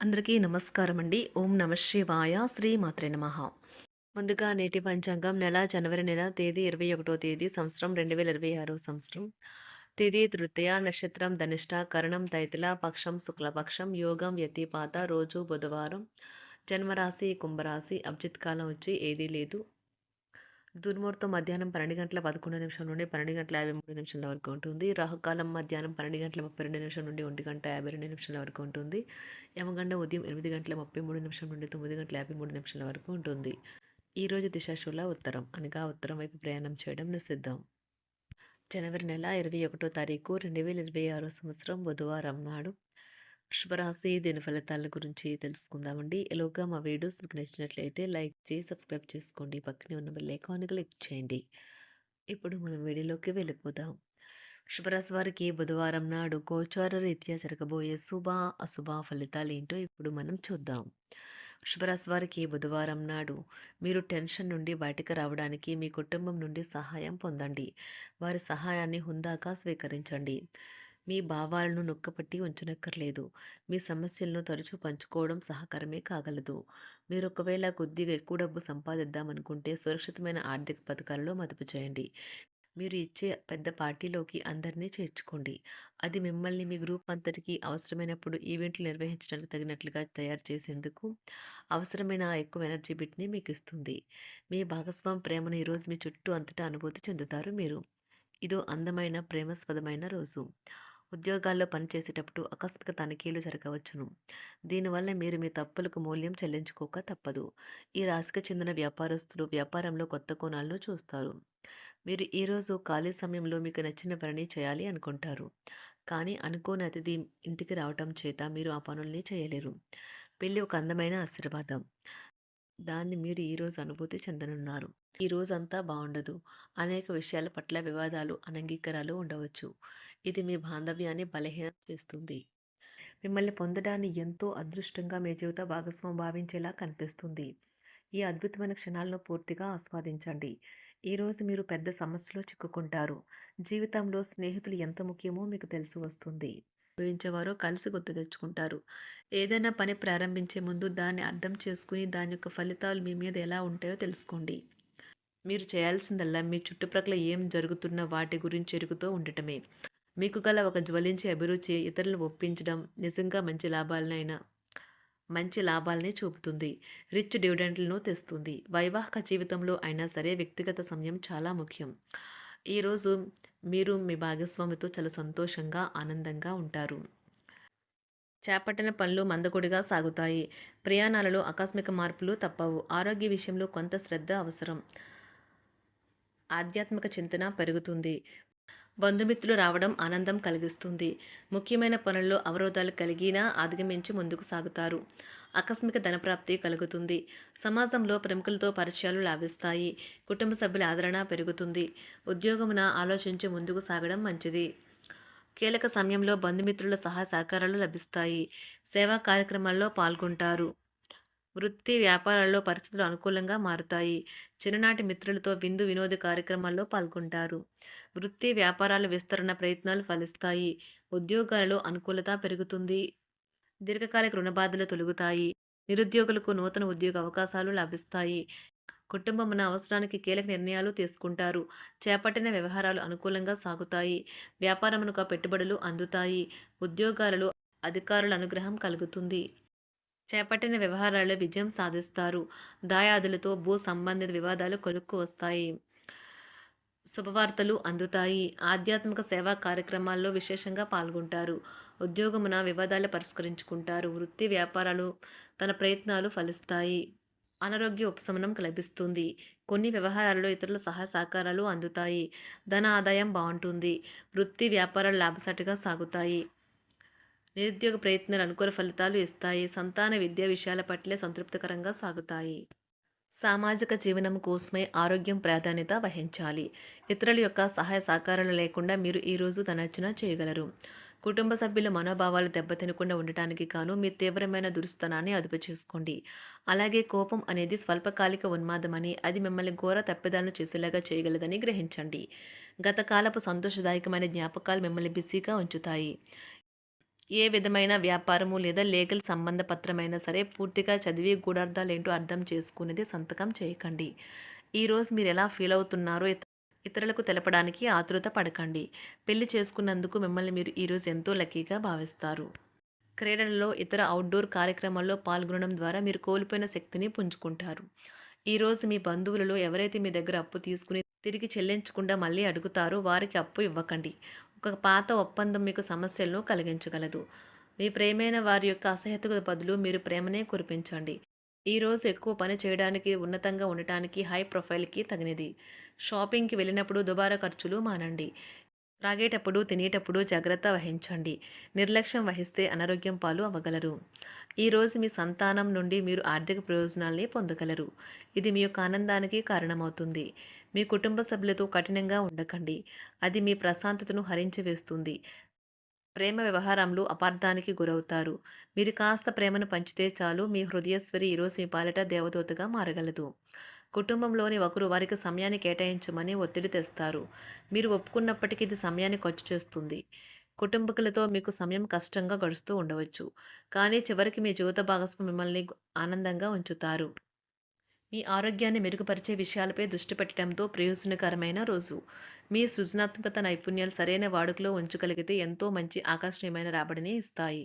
అందరికీ నమస్కారం అండి. ఓం నమ శివాయ. శ్రీమాత్రే నమః. ముందుగా నేటి పంచాంగం జనవరి నెల తేదీ 21వ తేదీ సంవత్సరం 2026 సంవత్సరం. తిథి తృతీయ, నక్షత్రం ధనిష్ట, కరణం తైతుల, పక్షం శుక్లపక్షం, యోగం వ్యతిపాత, రోజు బుధవారం, జన్మరాశి కుంభరాశి, అభిజిత్ కాలం వచ్చి ఏదీ లేదు. దుర్ముహూర్తం మధ్యాహ్నం 12:11 నుండి 12:53 వరకు ఉంటుంది. రాహుకాలం మధ్యాహ్నం 12:32 నుండి 1:52 వరకు ఉంటుంది. యమగండం ఉదయం 8:33 నుండి 9:53 వరకు ఉంటుంది. ఈరోజు దిశాశూల ఉత్తరం, అనగా ఉత్తరం వైపు ప్రయాణం చేయడం నిషిద్ధం. జనవరి నెల 21వ తారీఖు 2026 సంవత్సరం బుధవారం నాడు శుభరాశి దీని ఫలితాల గురించి తెలుసుకుందామండి. ఎలాగా మా వీడియోస్ మీకు నచ్చినట్లయితే లైక్ చేసి సబ్స్క్రైబ్ చేసుకోండి. పక్కనే ఉన్న బెల్ ఐకాన్ క్లిక్ చేయండి. ఇప్పుడు మనం వీడియోలోకి వెళ్ళిపోదాం. శుభరాశి వారికి బుధవారం నాడు గోచార రీత్యా జరగబోయే శుభ అశుభ ఫలితాలు ఏంటో ఇప్పుడు మనం చూద్దాం. శుభరాశి వారికి బుధవారం నాడు మీరు టెన్షన్ నుండి బయటకు రావడానికి మీ కుటుంబం నుండి సహాయం పొందండి. వారి సహాయాన్ని హుందాగా స్వీకరించండి. మీ భావాలను నొక్కపట్టి ఉంచనక్కర్లేదు. మీ సమస్యలను తరచూ పంచుకోవడం సహకారమే కాగలదు. మీరు ఒకవేళ కొద్దిగా ఎక్కువ డబ్బు సంపాదిద్దామనుకుంటే సురక్షితమైన ఆర్థిక పథకాలలో మదుపు చేయండి. మీరు ఇచ్చే పెద్ద పార్టీలోకి అందరినీ చేర్చుకోండి. అది మిమ్మల్ని మీ గ్రూప్ అంతటికి అవసరమైనప్పుడు ఈవెంట్లు నిర్వహించడానికి తగినట్లుగా తయారు చేసేందుకు అవసరమైన ఎక్కువ ఎనర్జీ బిట్ని మీకు ఇస్తుంది. మీ భాగస్వామి ప్రేమను ఈరోజు మీ చుట్టూ అంతటా అనుభూతి చెందుతారు మీరు. ఇదో అందమైన ప్రేమస్పదమైన రోజు. ఉద్యోగాల్లో పనిచేసేటప్పుడు ఆకస్మిక తనిఖీలు జరగవచ్చును. దీనివల్ల మీరు మీ తప్పులకు మూల్యం చెల్లించుకోక తప్పదు. ఈ రాశికి చెందిన వ్యాపారస్తులు వ్యాపారంలో కొత్త కోణాలను చూస్తారు. మీరు ఈరోజు ఖాళీ సమయంలో మీకు నచ్చిన పనిని చేయాలి అనుకుంటారు. కానీ అనుకోని అతిథి ఇంటికి రావటం చేత మీరు ఆ పనుల్ని చేయలేరు. పెళ్లి ఒక అందమైన ఆశీర్వాదం. దాన్ని మీరు ఈరోజు అనుభూతి చెందనున్నారు. ఈ రోజంతా బాగుండదు. అనేక విషయాల పట్ల వివాదాలు, అనంగీకారాలు ఉండవచ్చు. ఇది మీ బాంధవ్యాన్ని బలహీనం చేస్తుంది. మిమ్మల్ని పొందడాన్ని ఎంతో అదృష్టంగా మీ జీవిత భాగస్వామి భావించేలా కనిపిస్తుంది. ఈ అద్భుతమైన క్షణాలను పూర్తిగా ఆస్వాదించండి. ఈరోజు మీరు పెద్ద సమస్యలో చిక్కుకుంటారు. జీవితంలో స్నేహితులు ఎంత ముఖ్యమో మీకు తెలిసి వస్తుంది. భావించేవారో కలిసి గుర్తు తెచ్చుకుంటారు. ఏదైనా పని ప్రారంభించే ముందు దాన్ని అర్థం చేసుకుని దాని యొక్క ఫలితాలు మీ మీద ఎలా ఉంటాయో తెలుసుకోండి. మీరు చేయాల్సిందల్లా మీ చుట్టుప్రక్కల ఏం జరుగుతున్న వాటి గురించి ఎరుగుతూ ఉండటమే. మీకు గల ఒక జ్వలించే అభిరుచి ఇతరులను ఒప్పించడం నిజంగా మంచి లాభాలనే చూపుతుంది. రిచ్ డివిడెంట్లను తెస్తుంది. వైవాహిక జీవితంలో అయినా సరే వ్యక్తిగత సమయం చాలా ముఖ్యం. ఈరోజు మీరు మీ భాగస్వామితో చాలా సంతోషంగా ఆనందంగా ఉంటారు. చేపట్టిన పనులు మందకొడిగా సాగుతాయి. ప్రయాణాలలో ఆకస్మిక మార్పులు తప్పవు. ఆరోగ్య విషయంలో కొంత శ్రద్ధ అవసరం. ఆధ్యాత్మిక చింతన పెరుగుతుంది. బంధుమిత్రులు రావడం ఆనందం కలిగిస్తుంది. ముఖ్యమైన పనుల్లో అవరోధాలు కలిగినా అధిగమించి ముందుకు సాగుతారు. ఆకస్మిక ధనప్రాప్తి కలుగుతుంది. సమాజంలో ప్రముఖులతో పరిచయాలు లాభిస్తాయి. కుటుంబ సభ్యుల ఆదరణ పెరుగుతుంది. ఉద్యోగమున ఆలోచించి ముందుకు సాగడం మంచిది. కీలక సమయంలో బంధుమిత్రుల సహాయ సహకారాలు లభిస్తాయి. సేవా కార్యక్రమాల్లో పాల్గొంటారు. వృత్తి వ్యాపారాల్లో పరిస్థితులు అనుకూలంగా మారుతాయి. చిన్ననాటి మిత్రులతో విందు వినోద కార్యక్రమాల్లో పాల్గొంటారు. వృత్తి వ్యాపారాల విస్తరణ ప్రయత్నాలు ఫలిస్తాయి. ఉద్యోగాలలో అనుకూలత పెరుగుతుంది. దీర్ఘకాలిక రుణబాధలు తొలగుతాయి. నిరుద్యోగులకు నూతన ఉద్యోగ అవకాశాలు లభిస్తాయి. కుటుంబమున అవసరానికి కీలక నిర్ణయాలు తీసుకుంటారు. చేపట్టిన వ్యవహారాలు అనుకూలంగా సాగుతాయి. వ్యాపారమునకు పెట్టుబడులు అందుతాయి. ఉద్యోగాలలో అధికారుల అనుగ్రహం కలుగుతుంది. చేపట్టిన వ్యవహారాల్లో విజయం సాధిస్తారు. దాయాదులతో భూ సంబంధిత వివాదాలు కొలుక్కు వస్తాయి. శుభవార్తలు అందుతాయి. ఆధ్యాత్మిక సేవా కార్యక్రమాల్లో విశేషంగా పాల్గొంటారు. ఉద్యోగమున వివాదాలు పరిష్కరించుకుంటారు. వృత్తి వ్యాపారాలు తన ప్రయత్నాలు ఫలిస్తాయి. అనారోగ్య ఉపశమనం లభిస్తుంది. కొన్ని వ్యవహారాల్లో ఇతరుల సహాయ సహకారాలు అందుతాయి. ధన ఆదాయం బాగుంటుంది. వృత్తి వ్యాపారాలు లాభసాటిగా సాగుతాయి. నిరుద్యోగ ప్రయత్నాలు అనుకూల ఫలితాలు ఇస్తాయి. సంతాన విద్యా విషయాల పట్లే సంతృప్తికరంగా సాగుతాయి. సామాజిక జీవనం కోసమే ఆరోగ్యం ప్రాధాన్యత వహించాలి. ఇతరుల యొక్క సహాయ సహకారాలు లేకుండా మీరు ఈరోజు తనర్చన చేయగలరు. కుటుంబ సభ్యుల మనోభావాలు దెబ్బతినకుండా ఉండటానికి గాను మీ తీవ్రమైన దురుస్తనాన్ని అదుపు చేసుకోండి. అలాగే కోపం అనేది స్వల్పకాలిక ఉన్మాదమని, అది మిమ్మల్ని ఘోర తప్పిదాలను చేసేలాగా చేయగలదని గ్రహించండి. గత కాలపు సంతోషదాయకమైన జ్ఞాపకాలు మిమ్మల్ని బిజీగా ఉంచుతాయి. ఏ విధమైన వ్యాపారము లేదా లీగల్ సంబంధ పత్రమైనా సరే పూర్తిగా చదివి గూఢార్థాలేంటో అర్థం చేసుకునేది సంతకం చేయకండి. ఈరోజు మీరెలా ఫీల్ అవుతున్నారో ఇతరులకు తెలపడానికి ఆతృత పడకండి. పెళ్లి చేసుకున్నందుకు మిమ్మల్ని మీరు ఈరోజు ఎంతో లక్కీగా భావిస్తారు. క్రీడలలో ఇతర అవుట్‌డోర్ కార్యక్రమాల్లో పాల్గొనడం ద్వారా మీరు కోల్పోయిన శక్తిని పుంజుకుంటారు. ఈరోజు మీ బంధువులలో ఎవరైతే మీ దగ్గర అప్పు తీసుకుని తిరిగి చెల్లించకుండా మళ్ళీ అడుగుతారో వారికి అప్పు ఇవ్వకండి. ఒక పాత ఒప్పందం మీకు సమస్యలను కలిగించగలదు. మీ ప్రేమైన వారి యొక్క అసహ్యతకు బదులు మీరు ప్రేమనే కురిపించండి. ఈరోజు ఎక్కువ పని చేయడానికి, ఉన్నతంగా ఉండటానికి, హై ప్రొఫైల్‌కి తగినది. షాపింగ్‌కి వెళ్ళినప్పుడు దుబారా ఖర్చులు మానండి. త్రాగేటప్పుడు, తినేటప్పుడు జాగ్రత్త వహించండి. నిర్లక్ష్యం వహిస్తే అనారోగ్యం పాలు అవ్వగలరు. ఈరోజు మీ సంతానం నుండి మీరు ఆర్థిక ప్రయోజనాల్ని పొందగలరు. ఇది మీ యొక్క ఆనందానికి కారణమవుతుంది. మీ కుటుంబ సభ్యులతో కఠినంగా ఉండకండి. అది మీ ప్రశాంతతను హరించి వేస్తుంది. ప్రేమ వ్యవహారంలో అపార్థానికి గురవుతారు. మీరు కాస్త ప్రేమను పంచితే చాలు మీ హృదయస్వరి ఈరోజు మీ పాలిట దేవదూతగా మారగలదు. కుటుంబంలోని ఒకరు వారికి సమయాన్ని కేటాయించమని ఒత్తిడి తెస్తారు. మీరు ఒప్పుకున్నప్పటికీ ఇది సమయాన్ని ఖర్చు చేస్తుంది. కుటుంబకులతో మీకు సమయం కష్టంగా గడుస్తూ ఉండవచ్చు. కానీ చివరికి మీ జీవిత భాగస్వామి మిమ్మల్ని ఆనందంగా ఉంచుతారు. మీ ఆరోగ్యాన్ని మెరుగుపరిచే విషయాలపై దృష్టి పెట్టడంతో ప్రయోజనకరమైన రోజు. మీ సృజనాత్మకత నైపుణ్యాలు సరైన వాడుకలో ఉంచగలిగితే ఎంతో మంచి ఆకర్షణీయమైన రాబడిని ఇస్తాయి.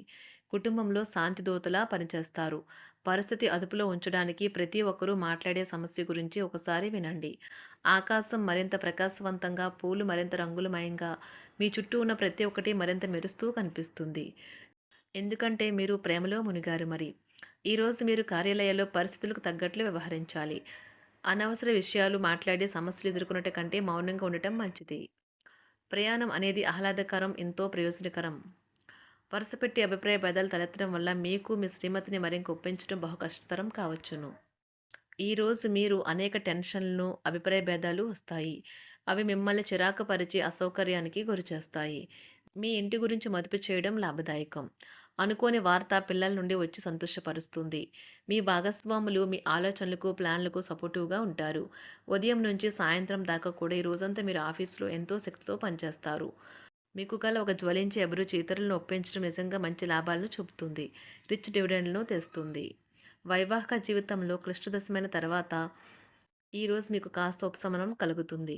కుటుంబంలో శాంతి దూతలా పనిచేస్తారు. పరిస్థితి అదుపులో ఉంచడానికి ప్రతి ఒక్కరూ మాట్లాడే సమస్య గురించి ఒకసారి వినండి. ఆకాశం మరింత ప్రకాశవంతంగా, పూలు మరింత రంగులమయంగా, మీ చుట్టూ ఉన్న ప్రతి ఒక్కటి మరింత మెరుస్తూ కనిపిస్తుంది. ఎందుకంటే మీరు ప్రేమలో మునిగారు మరి. ఈరోజు మీరు కార్యాలయాల్లో పరిస్థితులకు తగ్గట్లు వ్యవహరించాలి. అనవసర విషయాలు మాట్లాడి సమస్యలు ఎదుర్కొనట కంటే మౌనంగా ఉండటం మంచిది. ప్రయాణం అనేది ఆహ్లాదకరం, ఎంతో ప్రయోజనకరం. వరుసపెట్టి అభిప్రాయ భేదాలు తలెత్తడం వల్ల మీకు మీ శ్రీమతిని మరింక ఒప్పించడం బహు కష్టతరం కావచ్చును. ఈరోజు మీరు అనేక టెన్షన్లను, అభిప్రాయ భేదాలు వస్తాయి. అవి మిమ్మల్ని చిరాకు పరిచి అసౌకర్యానికి గురిచేస్తాయి. మీ ఇంటి గురించి మదుపు చేయడం లాభదాయకం. అనుకోని వార్త పిల్లల నుండి వచ్చి సంతోషపరుస్తుంది. మీ భాగస్వాములు మీ ఆలోచనలకు, ప్లాన్లకు సపోర్టివ్‌గా ఉంటారు. ఉదయం నుంచి సాయంత్రం దాకా కూడా ఈ రోజంతా మీరు ఆఫీస్‌లో ఎంతో శక్తితో పనిచేస్తారు. మీకు గల ఒక జ్వలించే అభిరుచి ఇతరులను ఒప్పించడం నిజంగా మంచి లాభాలను చూపుతుంది. రిచ్ డివిడెండ్‌లను తెస్తుంది. వైవాహిక జీవితంలో క్లిష్టదశమైన తర్వాత ఈరోజు మీకు కాస్త ఉపశమనం కలుగుతుంది.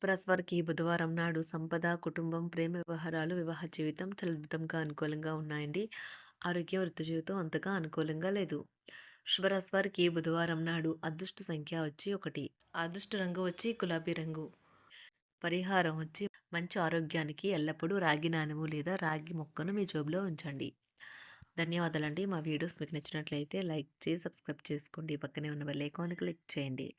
ప్లస్ వారికి ఈ బుధవారం నాడు సంపద, కుటుంబం, ప్రేమ వ్యవహారాలు, వివాహ జీవితం చాలా అద్భుతంగా అనుకూలంగా ఉన్నాయండి. ఆరోగ్యం, వృత్తి జీవితం అంతగా అనుకూలంగా లేదు. శుభరాశి వారికి ఈ బుధవారం నాడు అదృష్ట సంఖ్య వచ్చి 1. అదృష్ట రంగు వచ్చి గులాబీ రంగు. పరిహారం వచ్చి మంచి ఆరోగ్యానికి ఎల్లప్పుడూ రాగి నాణెము లేదా రాగి మొక్కను మీ జేబులో ఉంచండి. ధన్యవాదాలండి. మా వీడియోస్ మీకు నచ్చినట్లయితే లైక్ చేసి, సబ్స్క్రైబ్ చేసుకోండి. పక్కనే ఉన్న బెల్ ఐకాన్ క్లిక్ చేయండి.